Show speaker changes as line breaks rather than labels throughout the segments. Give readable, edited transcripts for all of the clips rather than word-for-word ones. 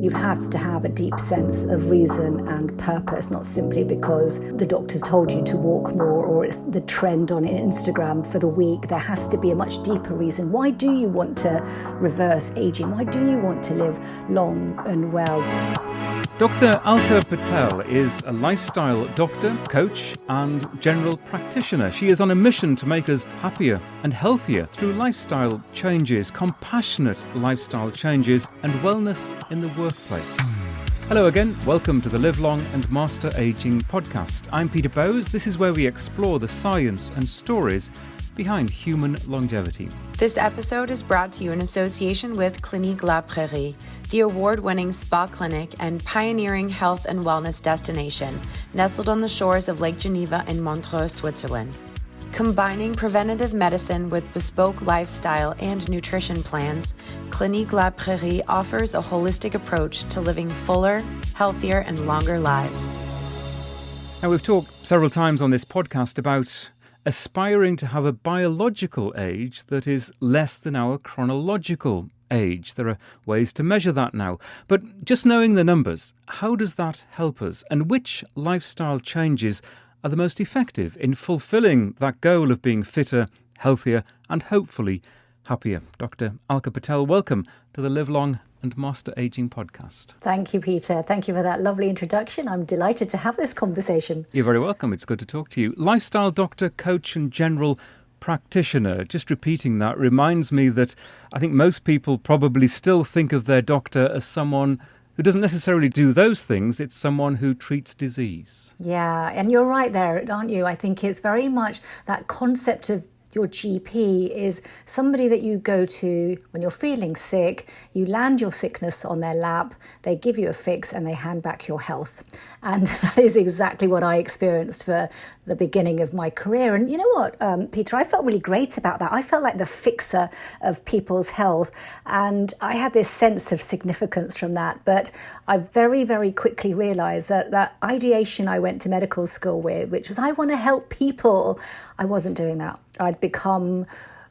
You have to have a deep sense of reason and purpose, not simply because the doctor's told you to walk more or it's the trend on Instagram for the week. There has to be a much deeper reason. Why do you want to reverse aging? Why do you want to live long and well?
Dr. Alka Patel is a lifestyle doctor, coach and general practitioner. She is on a mission to make us happier and healthier through lifestyle changes, compassionate lifestyle changes and wellness in the workplace. Hello again, welcome to the Live Long and Master Aging podcast. I'm Peter Bowes. This is where we explore the science and stories behind human longevity.
This episode is brought to you in association with Clinique La Prairie, the award-winning spa clinic and pioneering health and wellness destination, nestled on the shores of Lake Geneva in Montreux, Switzerland. Combining preventative medicine with bespoke lifestyle and nutrition plans, Clinique La Prairie offers a holistic approach to living fuller, healthier, and longer lives.
Now, we've talked several times on this podcast about aspiring to have a biological age that is less than our chronological age. There are ways to measure that now. But just knowing the numbers, how does that help us? And which lifestyle changes are the most effective in fulfilling that goal of being fitter, healthier, and hopefully happier? Dr. Alka Patel, welcome to the Live Long and Master Aging podcast.
Thank you, Peter. Thank you for that lovely introduction. I'm delighted to have this conversation.
You're very welcome. It's good to talk to you. Lifestyle doctor, coach and general practitioner. Just repeating that reminds me that I think most people probably still think of their doctor as someone who doesn't necessarily do those things. It's someone who treats disease.
Yeah, and you're right there, aren't you? I think it's very much that concept of your GP is somebody that you go to when you're feeling sick, you land your sickness on their lap, they give you a fix and they hand back your health. And that is exactly what I experienced for the beginning of my career. And you know what, Peter, I felt really great about that. I felt like the fixer of people's health. And I had this sense of significance from that. But I very, very quickly realized that that ideation I went to medical school with, which was I want to help people, I wasn't doing that. I'd become,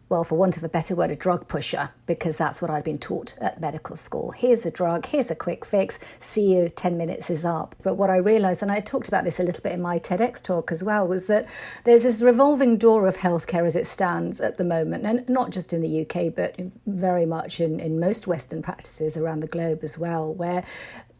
well, for want of a better word, a drug pusher, because that's what I'd been taught at medical school. Here's a drug, here's a quick fix, see you, 10 minutes is up. But what I realised, and I talked about this a little bit in my TEDx talk as well, was that there's this revolving door of healthcare as it stands at the moment, and not just in the UK, but very much in most Western practices around the globe as well, where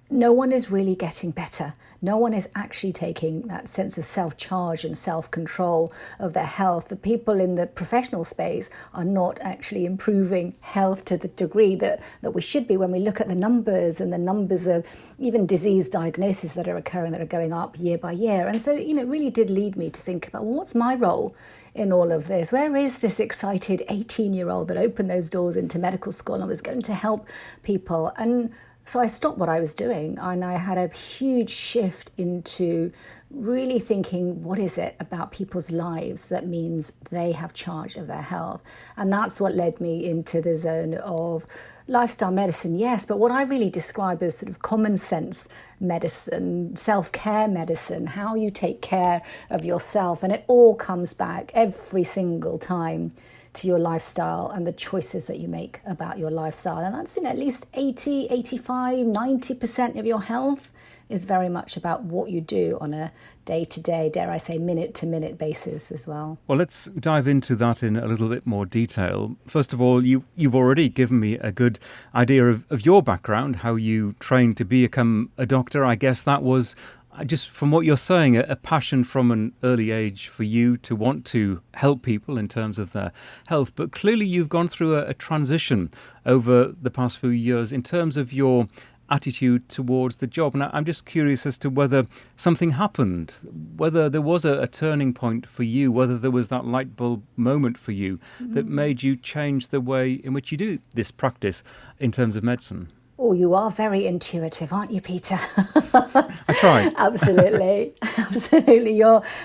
no one is really getting better. No one is actually taking that sense of self-charge and self-control of their health. The people in the professional space are not actually improving health to the degree that we should be when we look at the numbers and the numbers of even disease diagnoses that are occurring, that are going up year by year. And so, it really did lead me to think about, well, what's my role in all of this? Where is this excited 18-year-old that opened those doors into medical school and was going to help people? And so I stopped what I was doing and I had a huge shift into really thinking, what is it about people's lives that means they have charge of their health? And that's what led me into the zone of lifestyle medicine, yes, but what I really describe as sort of common sense medicine, self-care medicine, how you take care of yourself. And it all comes back every single time to your lifestyle and the choices that you make about your lifestyle. And that's at least 80, 85, 90% of your health is very much about what you do on a day-to-day, dare I say, minute-to-minute basis as well.
Well, let's dive into that in a little bit more detail. First of all, you've already given me a good idea of your background, how you trained to become a doctor. I guess that was, just from what you're saying, a passion from an early age for you to want to help people in terms of their health. But clearly you've gone through a transition over the past few years in terms of your attitude towards the job. And I'm just curious as to whether something happened, whether there was a turning point for you, whether there was that light bulb moment for you that made you change the way in which you do this practice in terms of medicine.
Oh, you are very intuitive, aren't you, Peter?
I try.
Absolutely. Absolutely.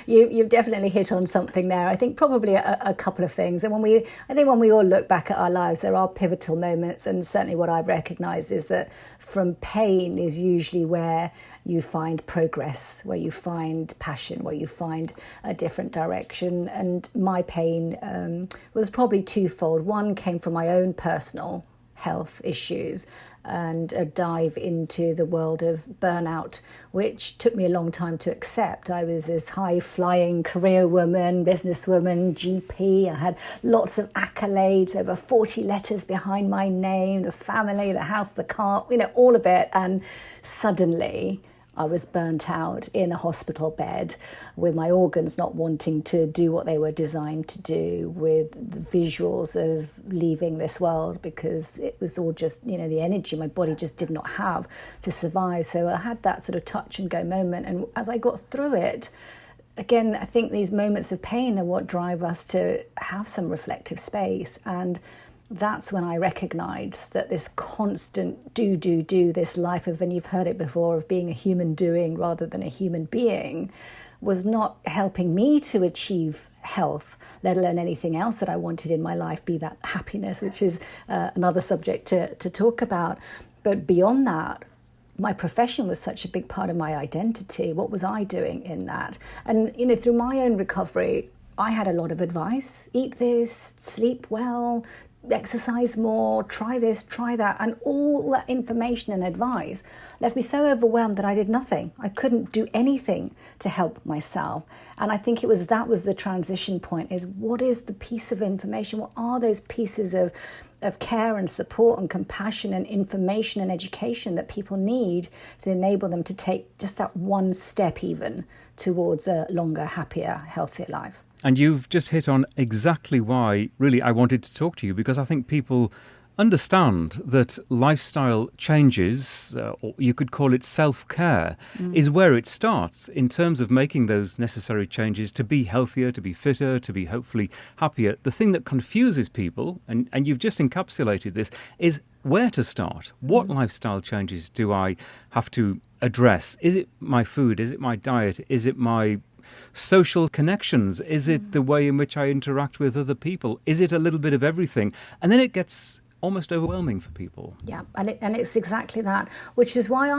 You've definitely hit on something there. I think probably a couple of things. And when we all look back at our lives, there are pivotal moments. And certainly what I've recognized is that from pain is usually where you find progress, where you find passion, where you find a different direction. And my pain was probably twofold. One came from my own personal health issues, and a dive into the world of burnout, which took me a long time to accept. I was this high-flying career woman, businesswoman, GP. I had lots of accolades, over 40 letters behind my name, the family, the house, the car, all of it. And suddenly I was burnt out in a hospital bed with my organs not wanting to do what they were designed to do, with the visuals of leaving this world because it was all just, the energy my body just did not have to survive. So I had that sort of touch and go moment. And as I got through it, again, I think these moments of pain are what drive us to have some reflective space. And that's when I recognized that this constant do, this life of, and you've heard it before, of being a human doing rather than a human being, was not helping me to achieve health, let alone anything else that I wanted in my life, be that happiness, which is another subject to talk about. But beyond that, my profession was such a big part of my identity. What was I doing in that? And, through my own recovery, I had a lot of advice. Eat this, sleep well, exercise more, try this, try that. And all that information and advice left me so overwhelmed that I did nothing. I couldn't do anything to help myself. And I think that was the transition point, is what is the piece of information? What are those pieces of care and support and compassion and information and education that people need to enable them to take just that one step even towards a longer, happier, healthier life?
And you've just hit on exactly why, really, I wanted to talk to you, because I think people understand that lifestyle changes, or you could call it self-care, is where it starts in terms of making those necessary changes to be healthier, to be fitter, to be hopefully happier. The thing that confuses people, and you've just encapsulated this, is where to start. What lifestyle changes do I have to address? Is it my food? Is it my diet? Is it my social connections? Is it the way in which I interact with other people? Is it a little bit of everything? And then it gets almost overwhelming for people.
Yeah, and it's exactly that, which is why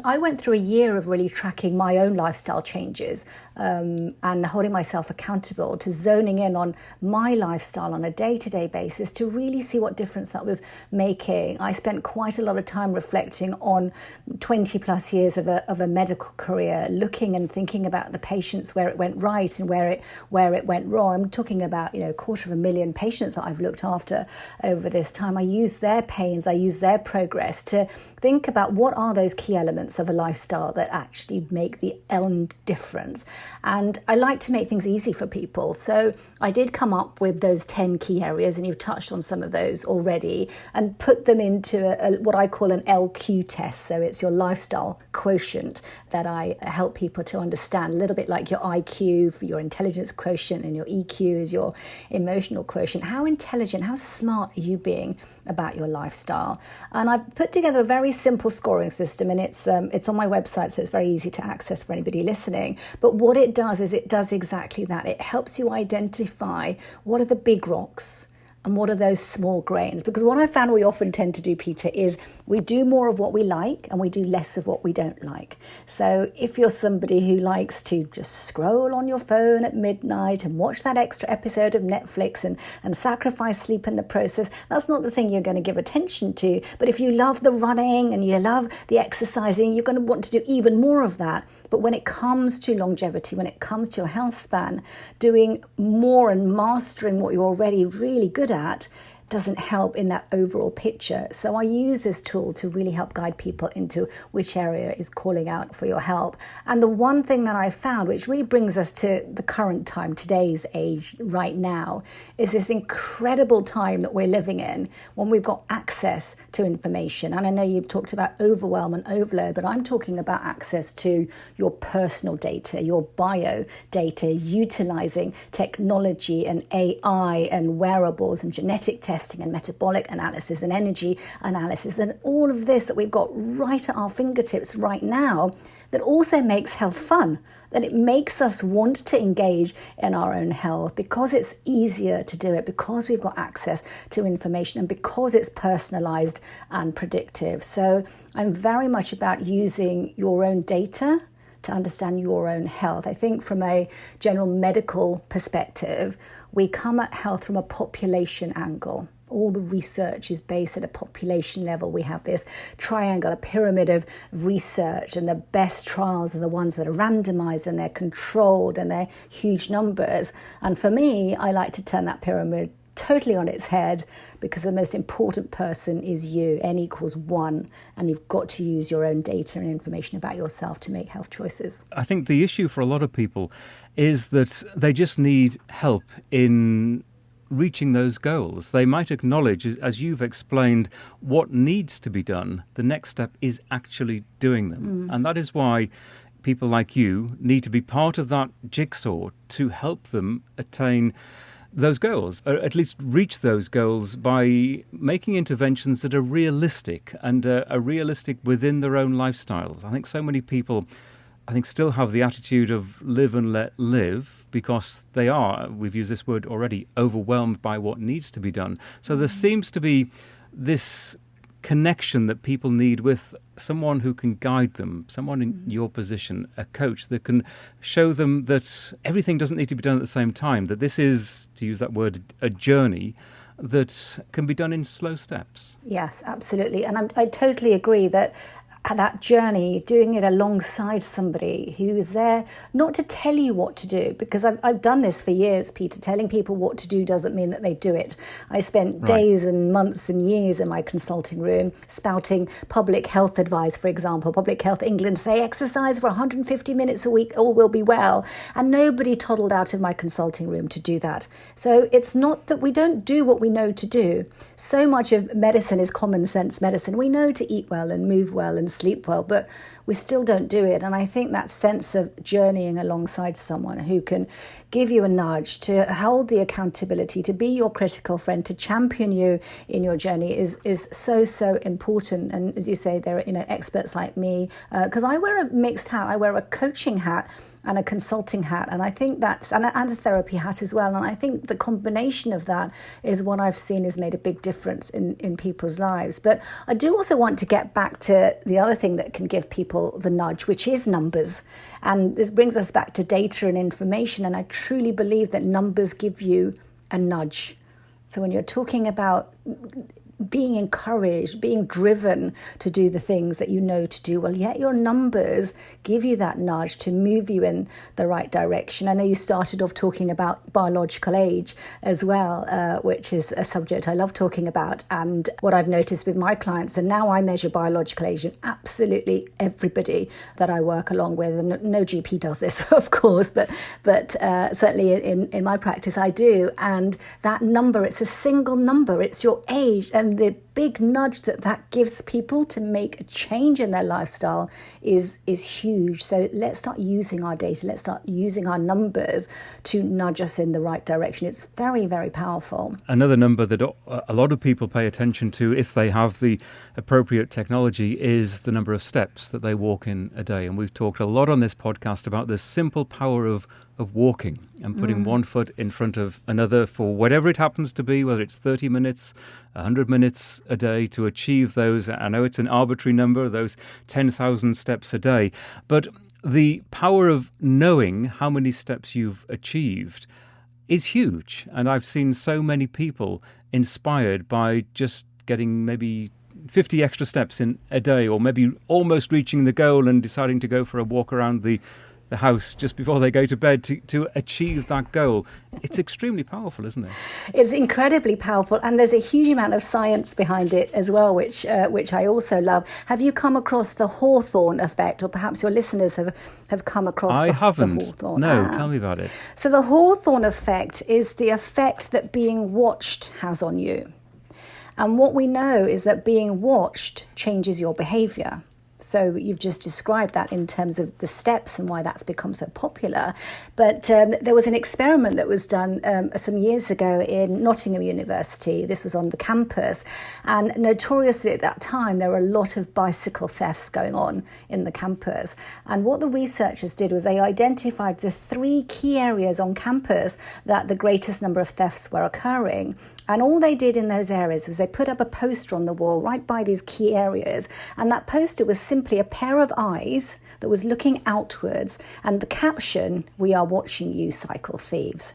I went through a year of really tracking my own lifestyle changes and holding myself accountable to zoning in on my lifestyle on a day-to-day basis to really see what difference that was making. I spent quite a lot of time reflecting on 20 plus years of a medical career, looking and thinking about the patients, where it went right and where it went wrong. I'm talking about 250,000 patients that I've looked after over this time. I use their pains, I use their progress to think about what are those key elements of a lifestyle that actually make the end difference. And I like to make things easy for people. So I did come up with those 10 key areas, and you've touched on some of those already, and put them into what I call an LQ test. So it's your lifestyle quotient that I help people to understand, a little bit like your IQ for your intelligence quotient, and your EQ is your emotional quotient. How intelligent, how smart are you being about your lifestyle? And I've put together a very simple scoring system, and it's on my website, so it's very easy to access for anybody listening. But what it does is it does exactly that. It helps you identify what are the big rocks and what are those small grains. Because what I found we often tend to do, Peter, is we do more of what we like and we do less of what we don't like. So if you're somebody who likes to just scroll on your phone at midnight and watch that extra episode of Netflix and sacrifice sleep in the process, that's not the thing you're going to give attention to. But if you love the running and you love the exercising, you're going to want to do even more of that. But when it comes to longevity, when it comes to your health span, doing more and mastering what you're already really good at doesn't help in that overall picture. So I use this tool to really help guide people into which area is calling out for your help. And the one thing that I found, which really brings us to the current time, today's age right now, is this incredible time that we're living in when we've got access to information. And I know you've talked about overwhelm and overload, but I'm talking about access to your personal data, your bio data, utilizing technology and AI and wearables and genetic testing and metabolic analysis and energy analysis and all of this that we've got right at our fingertips right now, that also makes health fun, that it makes us want to engage in our own health because it's easier to do it, because we've got access to information and because it's personalized and predictive. So I'm very much about using your own data to understand your own health. I think from a general medical perspective, we come at health from a population angle. All the research is based at a population level. We have this triangle, a pyramid of research, and the best trials are the ones that are randomized and they're controlled and they're huge numbers. And for me, I like to turn that pyramid totally on its head, because the most important person is you. N equals 1, and you've got to use your own data and information about yourself to make health choices.
I think the issue for a lot of people is that they just need help in reaching those goals. They might acknowledge, as you've explained, what needs to be done. The next step is actually doing them. And that is why people like you need to be part of that jigsaw to help them attain those goals, or at least reach those goals, by making interventions that are realistic and are realistic within their own lifestyles. I think so many people still have the attitude of live and let live, because they are, we've used this word already, overwhelmed by what needs to be done. So there seems to be this connection that people need with someone who can guide them, someone in your position, a coach that can show them that everything doesn't need to be done at the same time, that this is, to use that word, a journey that can be done in slow steps.
Yes, absolutely. And I totally agree that journey, doing it alongside somebody who is there not to tell you what to do, because I've done this for years, Peter. Telling people what to do doesn't mean that they do it. I spent days and months and years in my consulting room spouting public health advice, for example. Public Health England say exercise for 150 minutes a week, all will be well. And nobody toddled out of my consulting room to do that. So it's not that we don't do what we know to do. So much of medicine is common sense medicine. We know to eat well and move well and sleep well, but we still don't do it. And I think that sense of journeying alongside someone who can give you a nudge, to hold the accountability, to be your critical friend, to champion you in your journey is so important. And as you say, there are experts like me, because I wear a mixed hat. I wear a coaching hat and a consulting hat, and I think that's and a therapy hat as well. And I think the combination of that is what I've seen has made a big difference in people's lives. But I do also want to get back to the other thing that can give people the nudge, which is numbers. And this brings us back to data and information. And I truly believe that numbers give you a nudge. So when you're talking about being encouraged, being driven to do the things that you know to do, well, yet your numbers give you that nudge to move you in the right direction. I know you started off talking about biological age as well, which is a subject I love talking about. And what I've noticed with my clients, and now I measure biological age in absolutely everybody that I work along with, and no GP does this, of course, but certainly in my practice I do. And that number, it's a single number, it's your age, and the big nudge that gives people to make a change in their lifestyle is huge. So let's start using our data. Let's start using our numbers to nudge us in the right direction. It's very, very powerful.
Another number that a lot of people pay attention to, if they have the appropriate technology, is the number of steps that they walk in a day. And we've talked a lot on this podcast about the simple power of walking and putting one foot in front of another for whatever it happens to be, whether it's 30 minutes, 100 minutes a day, to achieve those. I know it's an arbitrary number, those 10,000 steps a day, but the power of knowing how many steps you've achieved is huge. And I've seen so many people inspired by just getting maybe 50 extra steps in a day, or maybe almost reaching the goal and deciding to go for a walk around the house just before they go to bed to achieve that goal. It's extremely powerful, isn't it? It's
incredibly powerful, and there's a huge amount of science behind it as well, which I also love. Have you come across the Hawthorne effect, or perhaps your listeners have come across the Hawthorne?
No, tell me about it.
So the Hawthorne effect is the effect that being watched has on you. And what we know is that being watched changes your behavior. So you've just described that in terms of the steps and why that's become so popular. But there was an experiment that was done some years ago in Nottingham University. This was on the campus. And notoriously at that time, there were a lot of bicycle thefts going on in the campus. And what the researchers did was they identified the 3 key areas on campus that the greatest number of thefts were occurring. And all they did in those areas was they put up a poster on the wall right by these key areas. And that poster was simply a pair of eyes that was looking outwards. And the caption, "We are watching you, cycle thieves."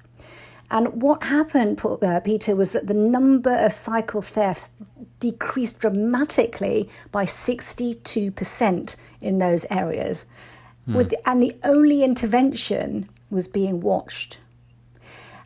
And what happened, Peter, was that the number of cycle thefts decreased dramatically by 62% in those areas. And the only intervention was being watched.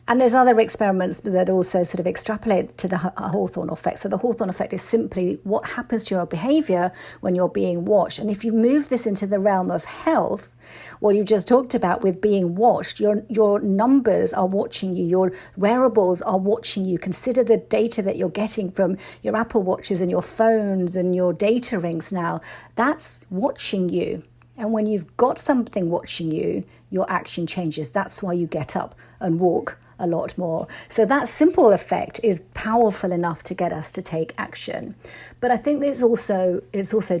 And there's other experiments that also sort of extrapolate to the Hawthorne effect. So the Hawthorne effect is simply what happens to your behavior when you're being watched. And if you move this into the realm of health, what you just talked about with being watched, your numbers are watching you, your wearables are watching you. Consider the data that you're getting from your Apple Watches and your phones and your data rings now. That's watching you. And when you've got something watching you, your action changes. That's why you get up and walk a lot more. So that simple effect is powerful enough to get us to take action. But I think it's also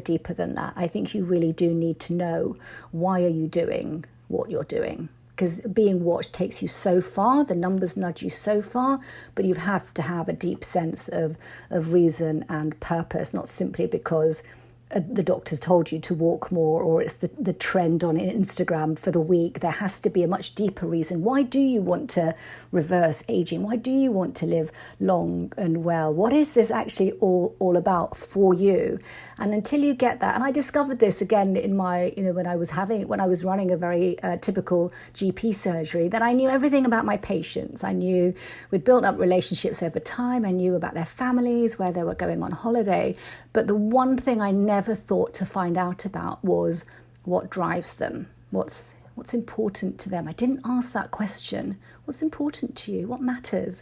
deeper than that. I think you really do need to know, why are you doing what you're doing? Because being watched takes you so far, the numbers nudge you so far, but you have to have a deep sense of reason and purpose, not simply because the doctor's told you to walk more, or it's the trend on Instagram for the week. There has to be a much deeper reason. Why do you want to reverse aging? Why do you want to live long and well? What is this actually all about for you? And until you get that, and I discovered this again in my, when I was running a very typical GP surgery, that I knew everything about my patients. I knew we'd built up relationships over time. I knew about their families, where they were going on holiday. But the one thing I never thought to find out about was what drives them, what's important to them. I didn't ask that question. What's important to you? What matters?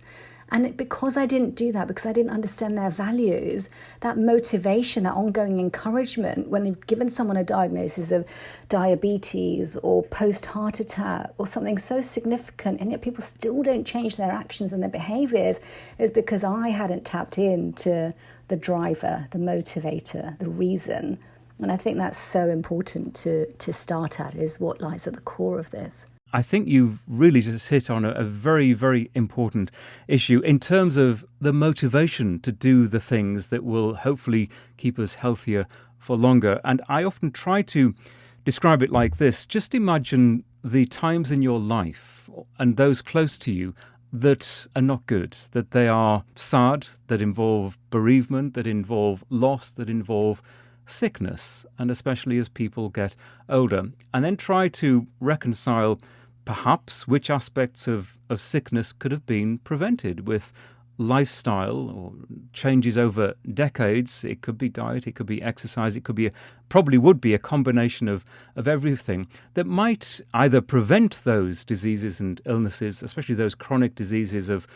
And because I didn't do that, because I didn't understand their values, that motivation, that ongoing encouragement, when they've given someone a diagnosis of diabetes or post-heart attack or something so significant, and yet people still don't change their actions and their behaviors, is because I hadn't tapped into the driver, the motivator, the reason. And I think that's so important to start at, is what lies at the core of this.
I think you've really just hit on a very, very important issue in terms of the motivation to do the things that will hopefully keep us healthier for longer. And I often try to describe it like this. Just imagine the times in your life and those close to you that are not good, that they are sad, that involve bereavement, that involve loss, that involve sickness, and especially as people get older. And then try to reconcile perhaps which aspects of sickness could have been prevented with lifestyle or changes over decades. It could be diet, it could be exercise, it could be probably would be a combination of everything that might either prevent those diseases and illnesses, especially those chronic diseases of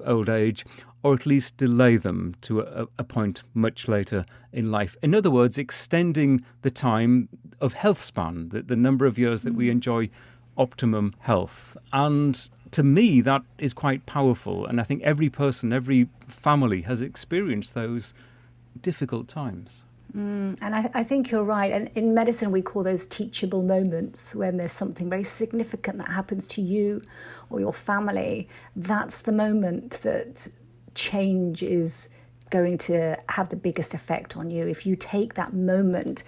old age, or at least delay them to a point much later in life. In other words, extending the time of health span, the number of years that we enjoy optimum health. And to me, that is quite powerful. And I think every person, every family has experienced those difficult times.
And I think you're right. And in medicine, we call those teachable moments, when there's something very significant that happens to you or your family. That's the moment that change is going to have the biggest effect on you. If you take that moment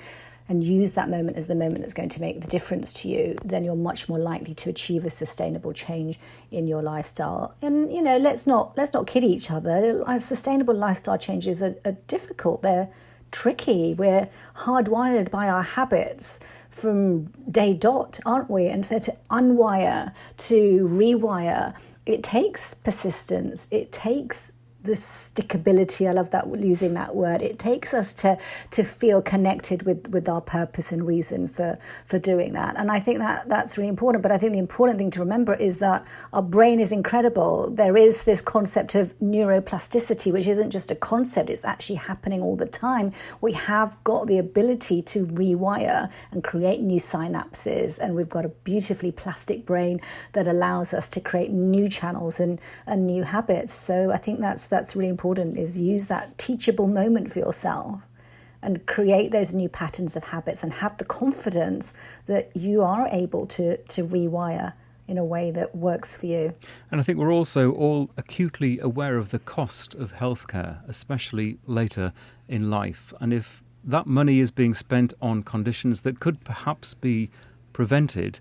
and use that moment as the moment that's going to make the difference to you, then you're much more likely to achieve a sustainable change in your lifestyle. And, let's not kid each other. Sustainable lifestyle changes are difficult. They're tricky. We're hardwired by our habits from day dot, aren't we? And so to unwire, to rewire, it takes persistence. It takes the stickability. I love that, using that word. It takes us to feel connected with our purpose and reason for doing that. And I think that's really important. But I think the important thing to remember is that our brain is incredible. There is this concept of neuroplasticity, which isn't just a concept, it's actually happening all the time. We have got the ability to rewire and create new synapses, and we've got a beautifully plastic brain that allows us to create new channels and new habits. So I think that's really important, is use that teachable moment for yourself and create those new patterns of habits, and have the confidence that you are able to rewire in a way that works for you.
And I think we're also all acutely aware of the cost of healthcare, especially later in life. And if that money is being spent on conditions that could perhaps be prevented,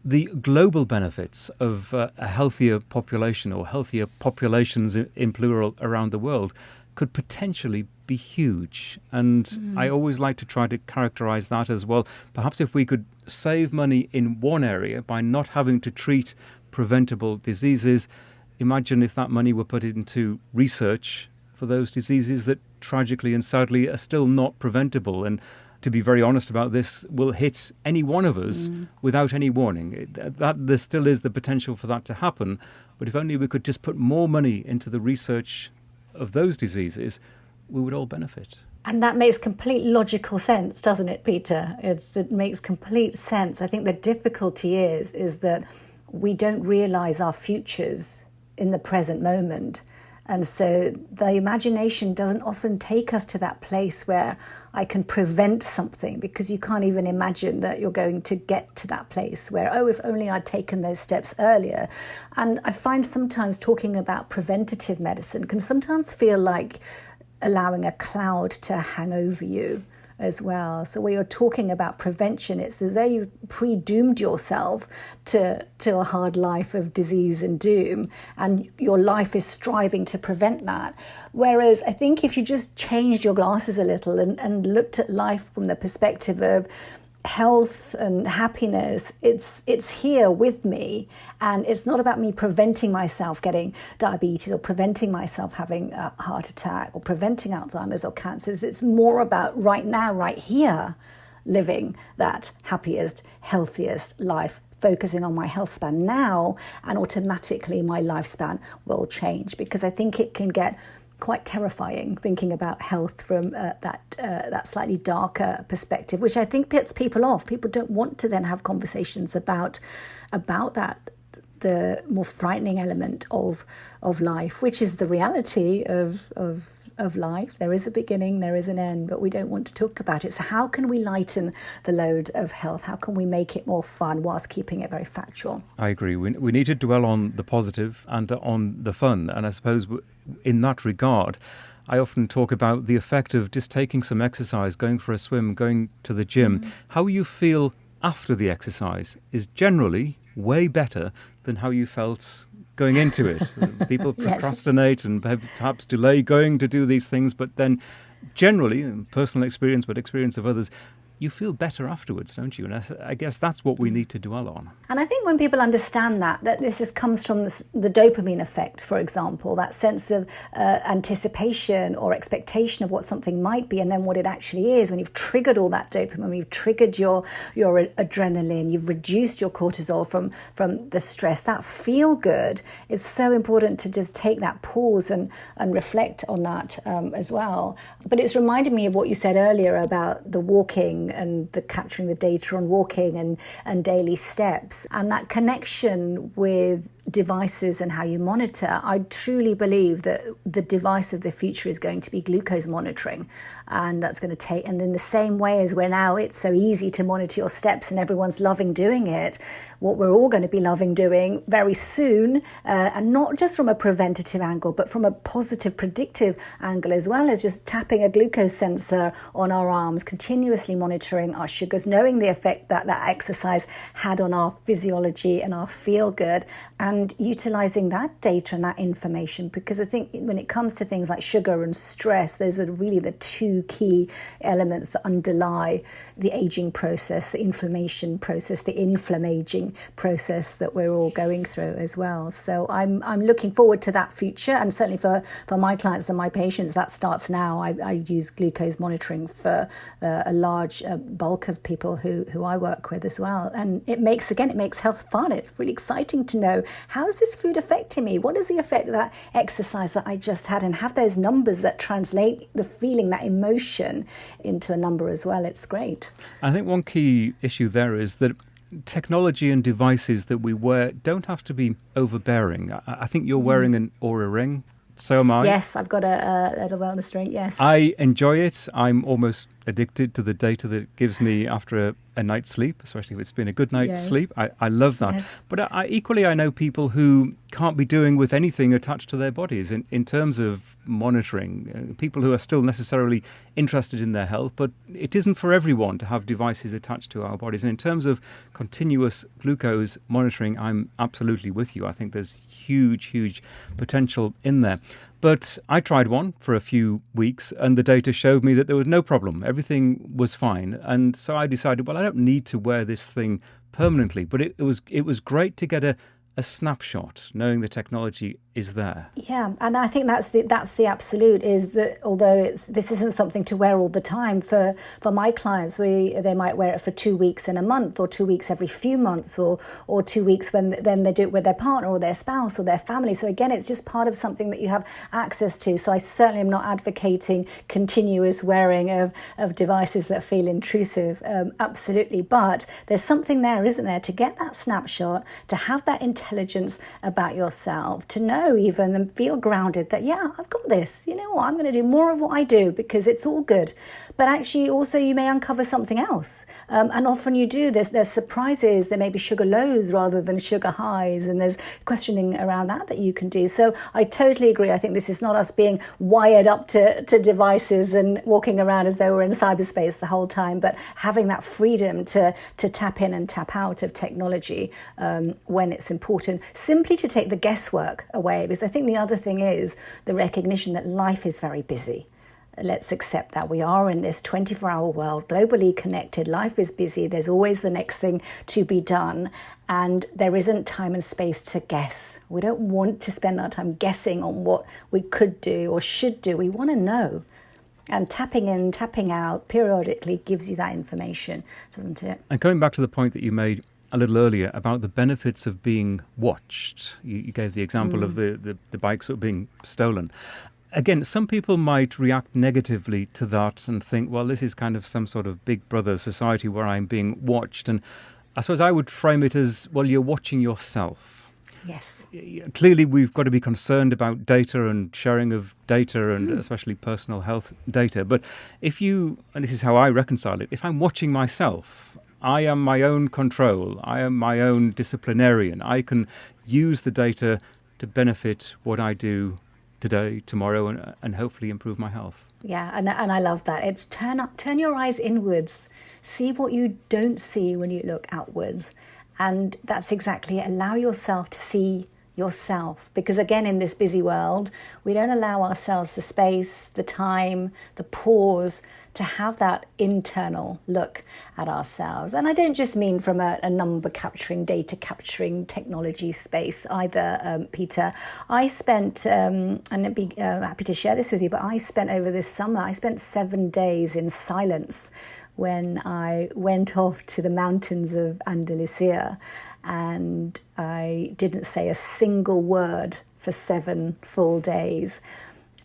the global benefits of a healthier population or healthier populations in plural around the world could potentially be huge. And I always like to try to characterize that as well. Perhaps if we could save money in one area by not having to treat preventable diseases, imagine if that money were put into research for those diseases that tragically and sadly are still not preventable. And to be very honest about this, will hit any one of us without any warning. There still is the potential for that to happen. But if only we could just put more money into the research of those diseases, we would all benefit.
And that makes complete logical sense, doesn't it, Peter? It makes complete sense. I think the difficulty is that we don't realise our futures in the present moment. And so the imagination doesn't often take us to that place where I can prevent something, because you can't even imagine that you're going to get to that place where, oh, if only I'd taken those steps earlier. And I find sometimes talking about preventative medicine can sometimes feel like allowing a cloud to hang over you as well. So when you're talking about prevention, it's as though you've pre-doomed yourself to a hard life of disease and doom, and your life is striving to prevent that. Whereas I think if you just changed your glasses a little and looked at life from the perspective of health and happiness, it's here with me, and it's not about me preventing myself getting diabetes or preventing myself having a heart attack or preventing Alzheimer's or cancers. It's more about right now, right here, living that happiest, healthiest life, focusing on my health span now, and automatically my lifespan will change, because I think it can get quite terrifying thinking about health from that slightly darker perspective, which I think puts people off. People don't want to then have conversations about that, the more frightening element of life, which is the reality of life. There is a beginning, there is an end, but we don't want to talk about it. So how can we lighten the load of health? How can we make it more fun whilst keeping it very factual?
I agree. We need to dwell on the positive and on the fun. And I suppose in that regard, I often talk about the effect of just taking some exercise, going for a swim, going to the gym. How you feel after the exercise is generally way better than how you felt going into it. People procrastinate and perhaps delay going to do these things, but then generally, personal experience, but experience of others, you feel better afterwards, don't you? And I guess that's what we need to dwell on.
And I think when people understand that this comes from the dopamine effect, for example, that sense of anticipation or expectation of what something might be, and then what it actually is, when you've triggered all that dopamine, when you've triggered your adrenaline, you've reduced your cortisol from the stress, that feel good. It's so important to just take that pause and reflect on that as well. But it's reminded me of what you said earlier about the walking and the capturing the data on walking and daily steps, and that connection with devices and how you monitor. I truly believe that the device of the future is going to be glucose monitoring, and that's going to take, and in the same way as we're now, it's so easy to monitor your steps and everyone's loving doing it, what we're all going to be loving doing very soon, and not just from a preventative angle, but from a positive predictive angle as well, as just tapping a glucose sensor on our arms, continuously monitoring our sugars, knowing the effect that exercise had on our physiology and our feel good, and utilizing that data and that information. Because I think when it comes to things like sugar and stress, those are really the two key elements that underlie the aging process, the inflammation process, the inflammaging process that we're all going through as well. So I'm looking forward to that future, and certainly for my clients and my patients, that starts now. I use glucose monitoring for a large bulk of people who I work with as well, and it makes health fun. It's really exciting to know, how is this food affecting me? What is the effect of that exercise that I just had? And have those numbers that translate the feeling, that emotion, into a number as well. It's great.
I think one key issue there is that technology and devices that we wear don't have to be overbearing. I think you're wearing an Oura ring. So am I.
Yes, I've got a little wellness ring, yes.
I enjoy it. I'm almost addicted to the data that it gives me after a night's sleep, especially if it's been a good night's sleep. I love that. Yes. But equally, I know people who can't be doing with anything attached to their bodies in terms of monitoring, people who are still necessarily interested in their health, but it isn't for everyone to have devices attached to our bodies. And in terms of continuous glucose monitoring, I'm absolutely with you. I think there's huge potential in there. But I tried one for a few weeks and the data showed me that there was no problem. Everything was fine. And so I decided, well, I don't need to wear this thing permanently. But it was great to get a snapshot, knowing the technology is there.
Yeah, and I think that's the absolute, is that although this isn't something to wear all the time, for my clients, they might wear it for 2 weeks in a month, or 2 weeks every few months, or 2 weeks then they do it with their partner or their spouse or their family. So again, it's just part of something that you have access to. So I certainly am not advocating continuous wearing of devices that feel intrusive, absolutely. But there's something there, isn't there, to get that snapshot, to have that intelligence about yourself, to know even and feel grounded that, yeah, I've got this. You know what? I'm going to do more of what I do because it's all good. But actually, also, you may uncover something else. And often you do. There's surprises. There may be sugar lows rather than sugar highs. And there's questioning around that you can do. So I totally agree. I think this is not us being wired up to devices and walking around as though we're in cyberspace the whole time, but having that freedom to tap in and tap out of technology when it's important, simply to take the guesswork away. Because I think the other thing is the recognition that life is very busy. Let's accept that we are in this 24-hour world, globally connected. Life is busy. There's always the next thing to be done. And there isn't time and space to guess. We don't want to spend our time guessing on what we could do or should do. We want to know. And tapping in, tapping out periodically gives you that information, doesn't it?
And going back to the point that you made a little earlier about the benefits of being watched. You gave the example of the bikes that were being stolen. Again, some people might react negatively to that and think, well, this is kind of some sort of Big Brother society where I'm being watched. And I suppose I would frame it as, well, you're watching yourself.
Yes.
Clearly, we've got to be concerned about data and sharing of data and especially personal health data. But if you, and this is how I reconcile it, if I'm watching myself, I am my own control. I am my own disciplinarian. I can use the data to benefit what I do today, tomorrow, and hopefully improve my health.
Yeah, and I love that. It's turn your eyes inwards. See what you don't see when you look outwards. And that's exactly it. Allow yourself to see yourself. Because again, in this busy world, we don't allow ourselves the space, the time, the pause to have that internal look at ourselves. And I don't just mean from a number capturing, data capturing technology space either, Peter. I spent, and I'd be happy to share this with you, but I spent over this summer, I spent 7 days in silence when I went off to the mountains of Andalusia, and I didn't say a single word for 7 full days.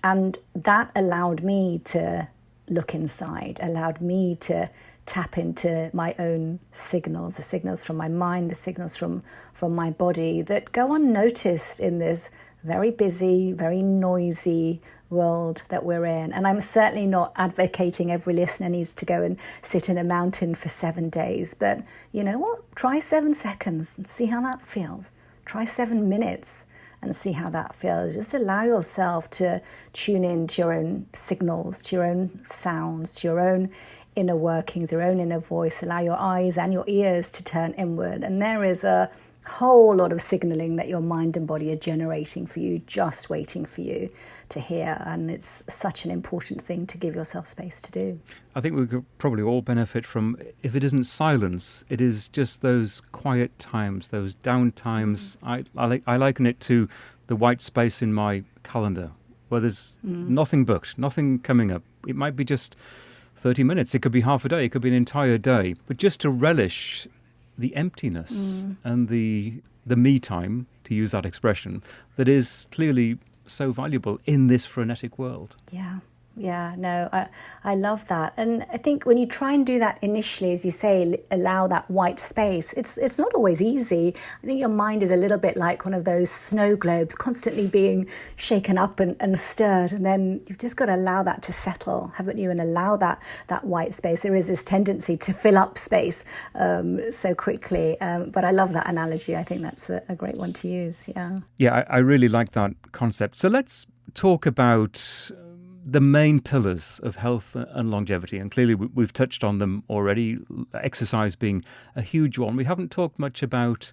And that allowed me to look inside, allowed me to tap into my own signals, the signals from my mind, the signals from my body that go unnoticed in this very busy, very noisy world that we're in. And I'm certainly not advocating every listener needs to go and sit in a mountain for 7 days. But you know what? Try 7 seconds and see how that feels. Try 7 minutes and see how that feels. Just allow yourself to tune in to your own signals, to your own sounds, to your own inner workings, your own inner voice. Allow your eyes and your ears to turn inward. And there is a whole lot of signaling that your mind and body are generating for you, just waiting for you to hear. And it's such an important thing to give yourself space to do.
I think we could probably all benefit from, if it isn't silence, it is just those quiet times, those down times. I liken it to the white space in my calendar where there's nothing booked, nothing coming up. It might be just 30 minutes. It could be half a day. It could be an entire day. But just to relish the emptiness and the me time, to use that expression, that is clearly so valuable in this frenetic world.
Yeah, Yeah, no, I love that. And I think when you try and do that initially, as you say, allow that white space, it's not always easy. I think your mind is a little bit like one of those snow globes, constantly being shaken up and stirred. And then you've just got to allow that to settle, haven't you? And allow that white space. There is this tendency to fill up space so quickly. But I love that analogy. I think that's a great one to use. Yeah.
Yeah, I really like that concept. So let's talk about the main pillars of health and longevity. And clearly we've touched on them already, exercise being a huge one. We haven't talked much about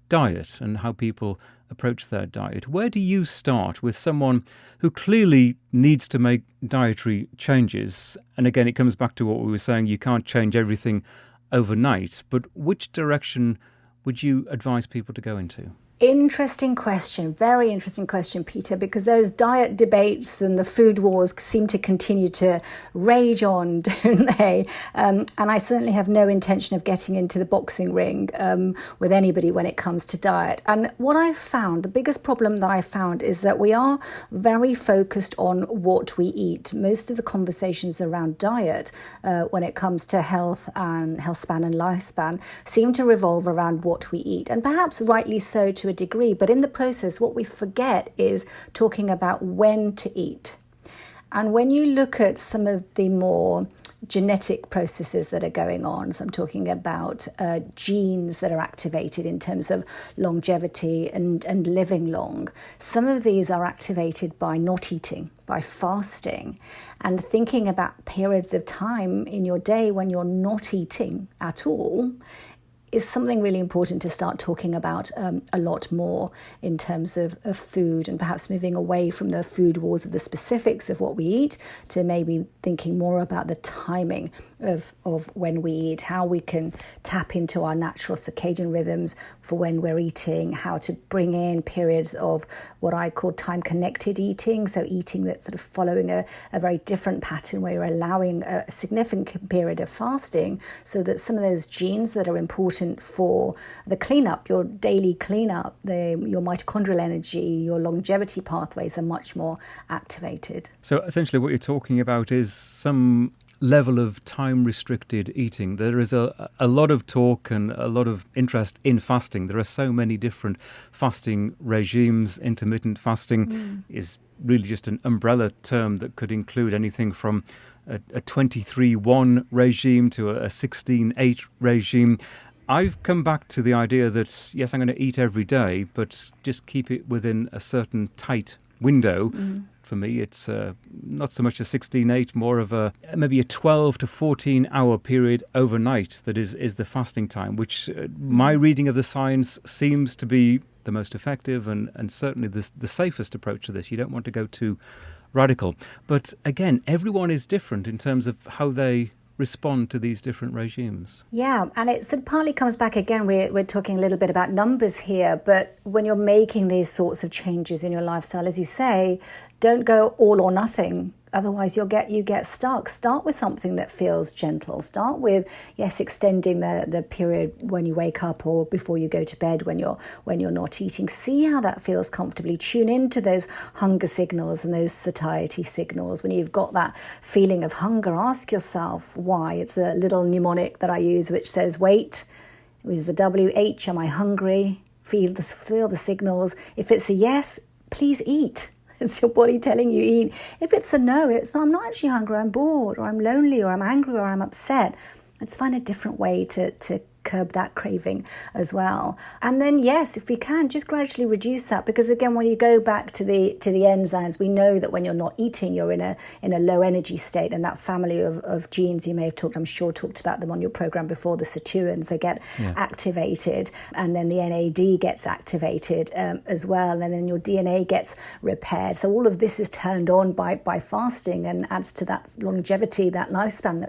diet and how people approach their diet. Where do you start with someone who clearly needs to make dietary changes? And again, it comes back to what we were saying, you can't change everything overnight, but which direction would you advise people to go into?
Interesting question. Very interesting question, Peter, because those diet debates and the food wars seem to continue to rage on, don't they? And I certainly have no intention of getting into the boxing ring with anybody when it comes to diet. And what I've found, the biggest problem that I found is that we are very focused on what we eat. Most of the conversations around diet when it comes to health and health span and lifespan seem to revolve around what we eat. And perhaps rightly so to a degree, but in the process, what we forget is talking about when to eat. And when you look at some of the more genetic processes that are going on, so I'm talking about genes that are activated in terms of longevity and living long, some of these are activated by not eating, by fasting, and thinking about periods of time in your day when you're not eating at all is something really important to start talking about a lot more in terms of food, and perhaps moving away from the food wars of the specifics of what we eat to maybe thinking more about the timing of when we eat, how we can tap into our natural circadian rhythms for when we're eating, how to bring in periods of what I call time-connected eating, so eating that's sort of following a very different pattern where you're allowing a significant period of fasting so that some of those genes that are important for the cleanup, your daily cleanup, your mitochondrial energy, your longevity pathways are much more activated.
So essentially what you're talking about is some level of time-restricted eating. There is a lot of talk and a lot of interest in fasting. There are so many different fasting regimes. Intermittent fasting is really just an umbrella term that could include anything from a 23-1 regime to a 16-8 regime. I've come back to the idea that, yes, I'm going to eat every day, but just keep it within a certain tight window. For me, it's not so much a 16-8, more of maybe a 12 to 14 hour period overnight that is the fasting time, which my reading of the science seems to be the most effective and certainly the safest approach to this. You don't want to go too radical. But again, everyone is different in terms of how they respond to these different regimes.
Yeah, and it partly comes back again, we're talking a little bit about numbers here, but when you're making these sorts of changes in your lifestyle, as you say, don't go all or nothing. Otherwise, you get stuck. Start with something that feels gentle. Start with, yes, extending the period when you wake up or before you go to bed when you're not eating. See how that feels comfortably. Tune into those hunger signals and those satiety signals. When you've got that feeling of hunger, ask yourself why. It's a little mnemonic that I use which says, wait, with the WH, am I hungry? Feel the signals. If it's a yes, please eat. It's your body telling you eat. If it's a no, it's I'm not actually hungry, I'm bored, or I'm lonely, or I'm angry, or I'm upset. Let's find a different way to curb that craving as well. And then, yes, if we can, just gradually reduce that, because again, when you go back to the enzymes, we know that when you're not eating, you're in a low energy state, and that family of genes you may have talked about them on your program before, the sirtuins, they get activated, and then the NAD gets activated as well, and then your DNA gets repaired. So all of this is turned on by fasting and adds to that longevity, that lifespan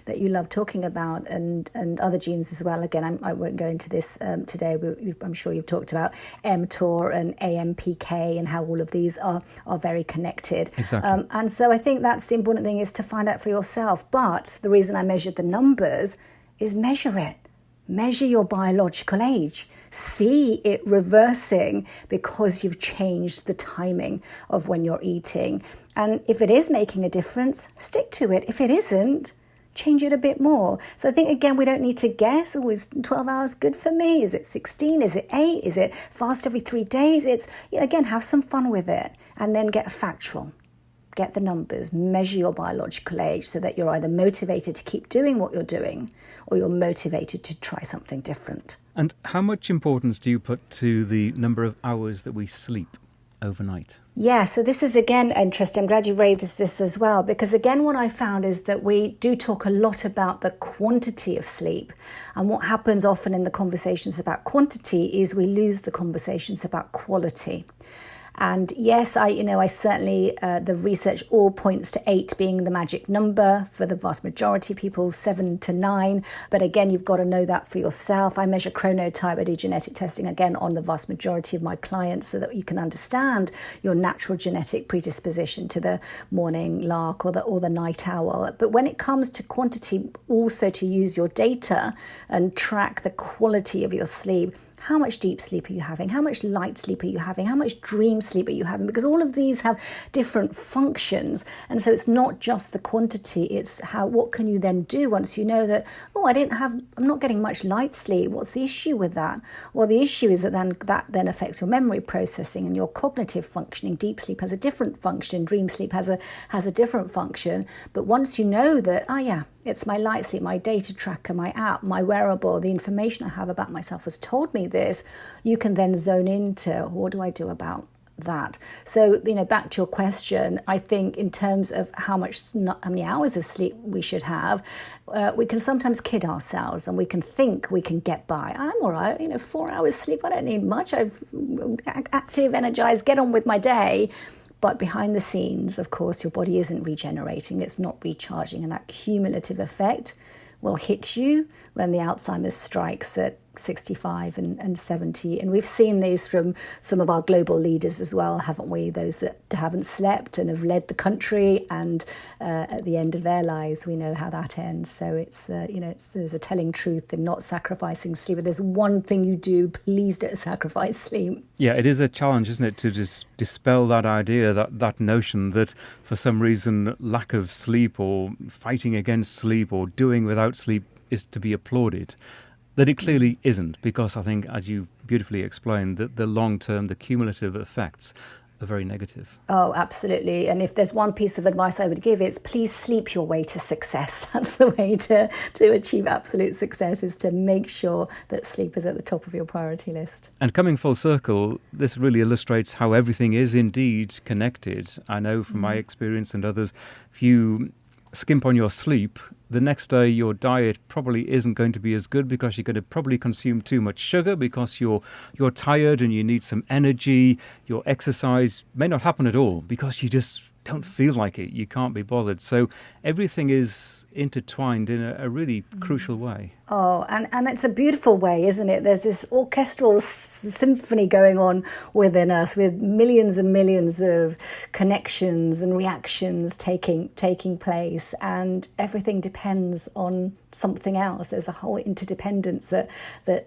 that you love talking about, and other genes as well. Again, I won't go into this today. I'm sure you've talked about mTOR and AMPK and how all of these are very connected.
Exactly.
And so I think that's the important thing, is to find out for yourself. But the reason I measured the numbers is measure it. Measure your biological age. See it reversing because you've changed the timing of when you're eating. And if it is making a difference, stick to it. If it isn't, change it a bit more. So I think, again, we don't need to guess, oh, is 12 hours good for me? Is it 16? Is it 8? Is it fast every 3 days? It's, again, have some fun with it and then get factual. Get the numbers, measure your biological age so that you're either motivated to keep doing what you're doing or you're motivated to try something different.
And how much importance do you put to the number of hours that we sleep overnight?
Yeah, so this is again interesting. I'm glad you raised this as well, because again, what I found is that we do talk a lot about the quantity of sleep. And what happens often in the conversations about quantity is we lose the conversations about quality. And yes, I certainly, the research all points to 8 being the magic number for the vast majority of people, 7 to 9. But again, you've got to know that for yourself. I measure chronotype. I do genetic testing again on the vast majority of my clients so that you can understand your natural genetic predisposition to the morning lark or the night owl. But when it comes to quantity, also to use your data and track the quality of your sleep. How much deep sleep are you having? How much light sleep are you having? How much dream sleep are you having? Because all of these have different functions. And so it's not just the quantity, it's what can you then do once you know that, I'm not getting much light sleep. What's the issue with that? Well, the issue is that then affects your memory processing and your cognitive functioning. Deep sleep has a different function. Dream sleep has a different function. But once you know that, it's my light sleep, my data tracker, my app, my wearable, the information I have about myself has told me this, you can then zone into what do I do about that. So, back to your question, I think in terms of how many hours of sleep we should have, we can sometimes kid ourselves and we can think we can get by. I'm all right, 4 hours sleep, I don't need much. I'm active, energized, get on with my day. But behind the scenes, of course, your body isn't regenerating, it's not recharging, and that cumulative effect will hit you when the Alzheimer's strikes at 65 and 70. And we've seen these from some of our global leaders as well, haven't we? Those that haven't slept and have led the country, and at the end of their lives, we know how that ends. So it's, there's a telling truth in not sacrificing sleep. If there's one thing you do, please don't sacrifice sleep.
Yeah, it is a challenge, isn't it, to just dispel that idea, that notion that for some reason lack of sleep or fighting against sleep or doing without sleep is to be applauded. That it clearly isn't, because I think, as you beautifully explained, that the long-term, the cumulative effects are very negative.
Oh, absolutely. And if there's one piece of advice I would give, it's please sleep your way to success. That's the way to achieve absolute success, is to make sure that sleep is at the top of your priority list.
And coming full circle, this really illustrates how everything is indeed connected. I know from my experience and others, if you skimp on your sleep, the next day your diet probably isn't going to be as good, because you're going to probably consume too much sugar because you're tired and you need some energy. Your exercise may not happen at all because you just don't feel like it. You can't be bothered. So everything is intertwined in a really crucial way.
Oh, and it's a beautiful way, isn't it? There's this orchestral symphony going on within us, with millions and millions of connections and reactions taking place, and everything depends on something else. There's a whole interdependence that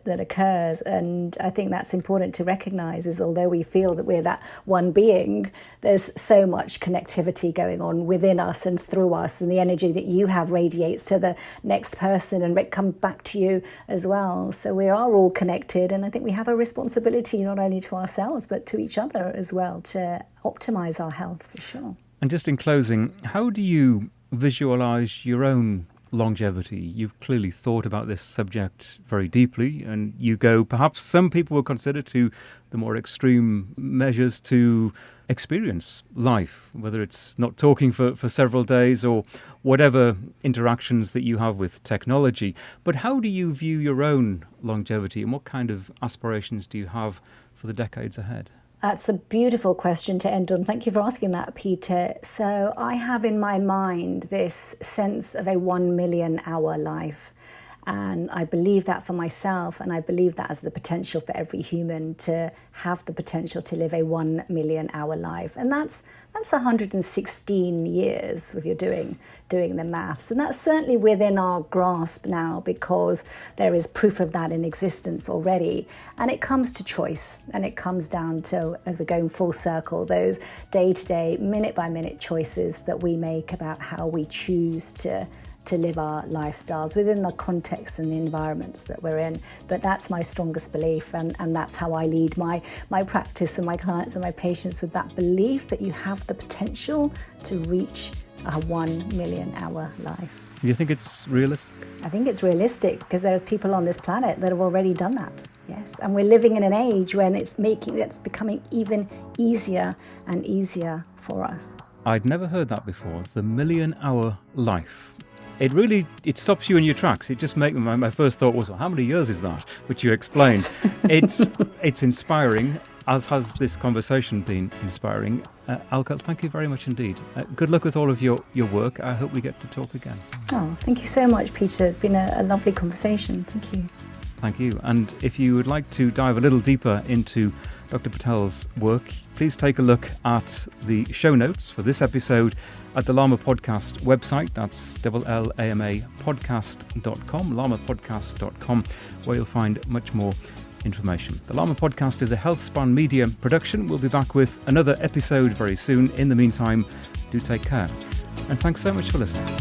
occurs, and I think that's important to recognize, is although we feel that we're that one being, there's so much connectivity going on within us and through us, and the energy that you have radiates to the next person and come back to you as well. So we are all connected, and I think we have a responsibility not only to ourselves but to each other as well to optimize our health, for sure.
And just in closing, how do you visualize your own longevity? You've clearly thought about this subject very deeply, and you go, perhaps some people will consider, to the more extreme measures to experience life, whether it's not talking for several days or whatever interactions that you have with technology. But how do you view your own longevity, and what kind of aspirations do you have for the decades ahead?
That's a beautiful question to end on. Thank you for asking that, Peter. So I have in my mind this sense of a 1 million hour life. And I believe that for myself, and I believe that as the potential for every human to have the potential to live a 1 million hour life. And that's 116 years if you're doing the maths. And that's certainly within our grasp now, because there is proof of that in existence already. And it comes to choice, and it comes down to, as we're going full circle, those day-to-day, minute-by-minute choices that we make about how we choose to live our lifestyles within the context and the environments that we're in. But that's my strongest belief, and that's how I lead my practice and my clients and my patients, with that belief that you have the potential to reach a 1 million hour life.
Do you think it's realistic?
I think it's realistic because there's people on this planet that have already done that. Yes, and we're living in an age when it's becoming even easier and easier for us.
I'd never heard that before. The 1 million hour life. It stops you in your tracks. It just makes my first thought was, well, how many years is that? Which you explained. It's inspiring, as has this conversation been inspiring. Alka, thank you very much indeed. Good luck with all of your work. I hope we get to talk again.
Oh, thank you so much, Peter. It's been a lovely conversation. Thank you.
Thank you. And if you would like to dive a little deeper into Dr. Patel's work, please take a look at the show notes for this episode at the LLAMA podcast website. That's LLAMA podcast.com, lamapodcast.com, where you'll find much more information. The LLAMA podcast is a HealthSpan media production. We'll be back with another episode very soon. In the meantime, do take care. And thanks so much for listening.